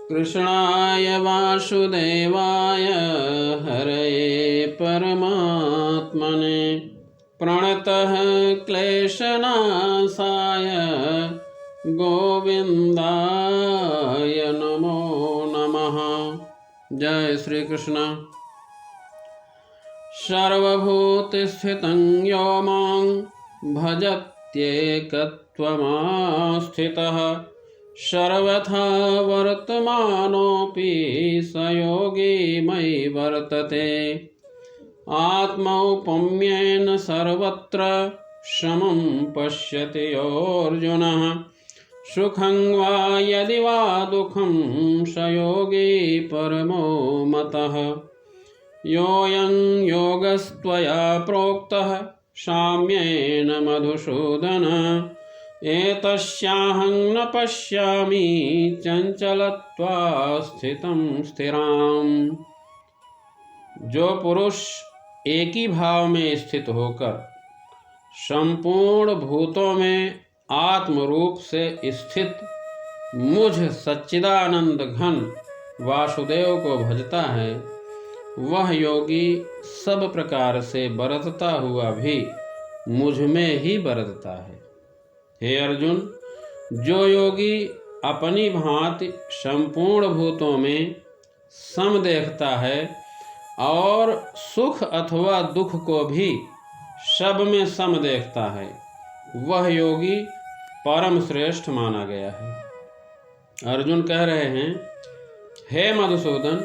कृष्णाय वासुदेवाय हरये परमात्मने प्रणतः क्लेशनाशाय गोविन्दाय नमो नमः। जय श्री कृष्ण। सर्वभूतस्थितं यो मां भजत्येकत्वमास्थितः सर्वथा वर्तमानोऽपि स योगी मयि वर्तते। आत्मौपम्येन सर्वत्र समं पश्यति योऽर्जुनः सुखं वा यदि वा दुःखं स योगी परमो मतः। योऽयं योगस्त्वया प्रोक्तः साम्येन मधुसूदन एतस्याहं न पश्यामि चंचलत्वात् स्थितं स्थिराम्। जो पुरुष एक ही भाव में स्थित होकर संपूर्ण भूतों में आत्म रूप से स्थित मुझ सच्चिदानंद घन वासुदेव को भजता है, वह योगी सब प्रकार से बरतता हुआ भी मुझ में ही बरतता है। हे अर्जुन, जो योगी अपनी भांति संपूर्ण भूतों में सम देखता है और सुख अथवा दुख को भी सब में सम देखता है, वह योगी परम श्रेष्ठ माना गया है। अर्जुन कह रहे हैं, हे मधुसूदन,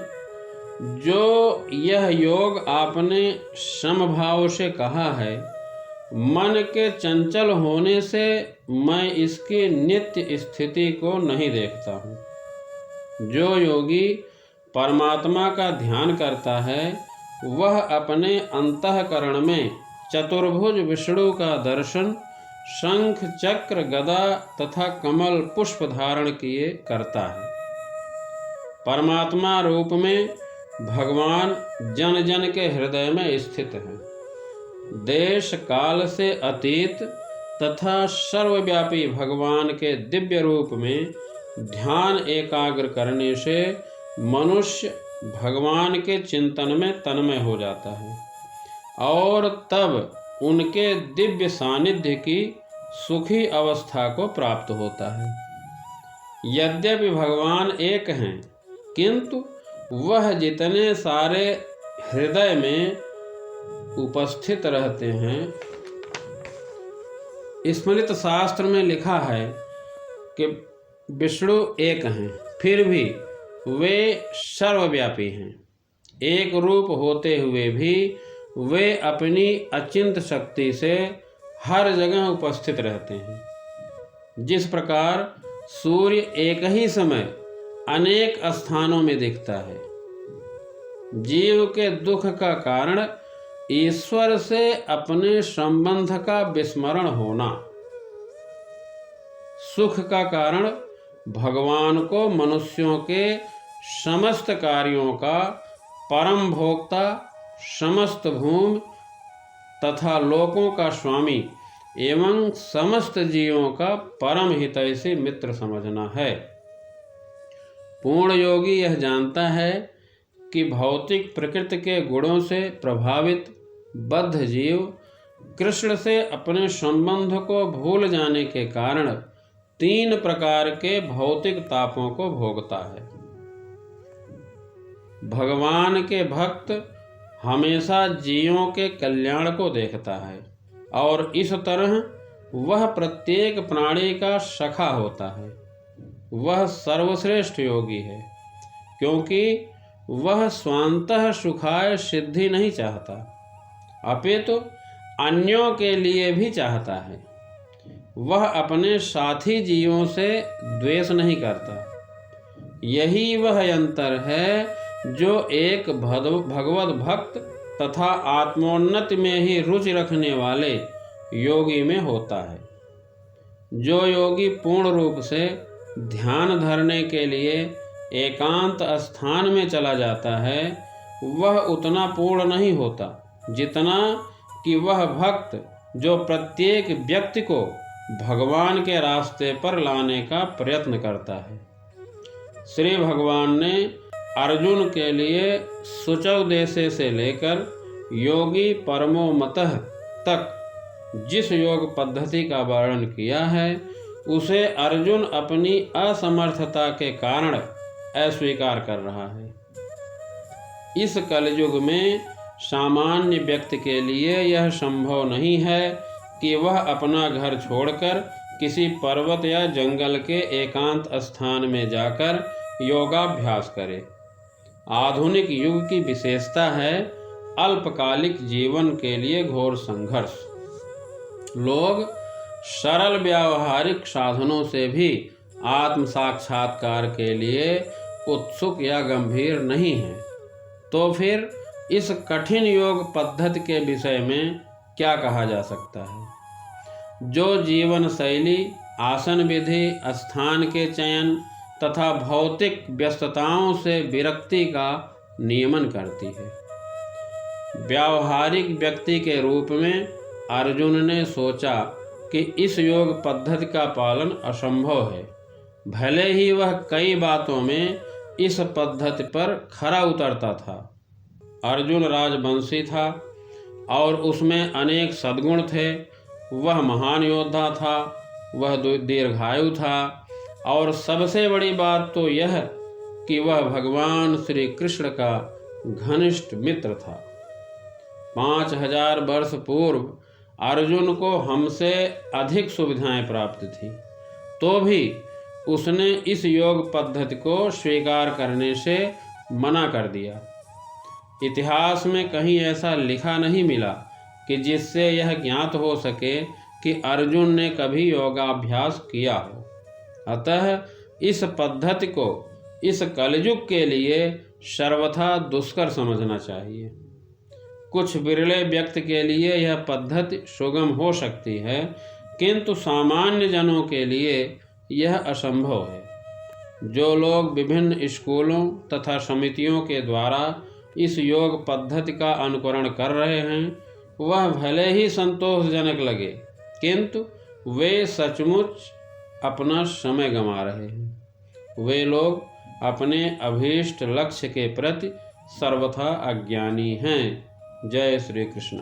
जो यह योग आपने समभाव से कहा है, मन के चंचल होने से मैं इसकी नित्य स्थिति को नहीं देखता हूँ। जो योगी परमात्मा का ध्यान करता है, वह अपने अंतःकरण में चतुर्भुज विष्णु का दर्शन शंख चक्र गदा तथा कमल पुष्प धारण किए करता है। परमात्मा रूप में भगवान जन जन के हृदय में स्थित है। देश काल से अतीत तथा सर्वव्यापी भगवान के दिव्य रूप में ध्यान एकाग्र करने से मनुष्य भगवान के चिंतन में तन्मय हो जाता है और तब उनके दिव्य सानिध्य की सुखी अवस्था को प्राप्त होता है। यद्यपि भगवान एक हैं, किंतु वह जितने सारे हृदय में उपस्थित रहते हैं, स्मृत शास्त्र में लिखा है कि विष्णु एक हैं, फिर भी वे सर्वव्यापी हैं। एक रूप होते हुए भी वे अपनी अचिंत शक्ति से हर जगह उपस्थित रहते हैं। जिस प्रकार सूर्य एक ही समय अनेक स्थानों में दिखता है। जीव के दुख का कारण ईश्वर से अपने संबंध का विस्मरण होना, सुख का कारण भगवान को मनुष्यों के समस्त कार्यों का परम भोक्ता, समस्त भूमि तथा लोकों का स्वामी एवं समस्त जीवों का परम हितैषी मित्र समझना है। पूर्ण योगी यह जानता है कि भौतिक प्रकृति के गुणों से प्रभावित बद्ध जीव कृष्ण से अपने संबंध को भूल जाने के कारण 3 प्रकार के भौतिक तापों को भोगता है। भगवान के भक्त हमेशा जीवों के कल्याण को देखता है और इस तरह वह प्रत्येक प्राणी का सखा होता है। वह सर्वश्रेष्ठ योगी है, क्योंकि वह स्वांतः सुखाय सिद्धि नहीं चाहता, अपितु अन्यों के लिए भी चाहता है। वह अपने साथी जीवों से द्वेष नहीं करता। यही वह अंतर है जो एक भगवत भक्त तथा आत्मोन्नति में ही रुचि रखने वाले योगी में होता है। जो योगी पूर्ण रूप से ध्यान धरने के लिए एकांत स्थान में चला जाता है, वह उतना पूर्ण नहीं होता जितना कि वह भक्त जो प्रत्येक व्यक्ति को भगवान के रास्ते पर लाने का प्रयत्न करता है। श्री भगवान ने अर्जुन के लिए शुचौदेशे से लेकर योगी परमो मतः तक जिस योग पद्धति का वर्णन किया है उसे अर्जुन अपनी असमर्थता के कारण अस्वीकार कर रहा है। इस कलयुग में सामान्य व्यक्ति के लिए यह संभव नहीं है कि वह अपना घर छोड़कर किसी पर्वत या जंगल के एकांत स्थान में जाकर योगाभ्यास करे। आधुनिक युग की विशेषता है अल्पकालिक जीवन के लिए घोर संघर्ष। लोग सरल व्यावहारिक साधनों से भी आत्म साक्षात्कार के लिए उत्सुक या गंभीर नहीं हैं। तो फिर इस कठिन योग पद्धति के विषय में क्या कहा जा सकता है? जो जीवन शैली, आसन विधि, स्थान के चयन तथा भौतिक व्यस्तताओं से विरक्ति का नियमन करती है। व्यावहारिक व्यक्ति के रूप में अर्जुन ने सोचा कि इस योग पद्धति का पालन असंभव है, भले ही वह कई बातों में इस पद्धति पर खरा उतरता था। अर्जुन राजवंशी था और उसमें अनेक सद्गुण थे। वह महान योद्धा था, वह दीर्घायु था और सबसे बड़ी बात तो यह कि वह भगवान श्री कृष्ण का घनिष्ठ मित्र था। 5000 वर्ष पूर्व अर्जुन को हमसे अधिक सुविधाएं प्राप्त थी, तो भी उसने इस योग पद्धति को स्वीकार करने से मना कर दिया। इतिहास में कहीं ऐसा लिखा नहीं मिला कि जिससे यह ज्ञात हो सके कि अर्जुन ने कभी योगाभ्यास किया हो। अतः इस पद्धति को इस कलयुग के लिए सर्वथा दुष्कर समझना चाहिए। कुछ बिरले व्यक्ति के लिए यह पद्धति सुगम हो सकती है, किंतु सामान्य जनों के लिए यह असंभव है। जो लोग विभिन्न स्कूलों तथा समितियों के द्वारा इस योग पद्धति का अनुकरण कर रहे हैं, वह भले ही संतोषजनक लगे, किंतु वे सचमुच अपना समय गंवा रहे हैं। वे लोग अपने अभीष्ट लक्ष्य के प्रति सर्वथा अज्ञानी हैं। जय श्री कृष्ण।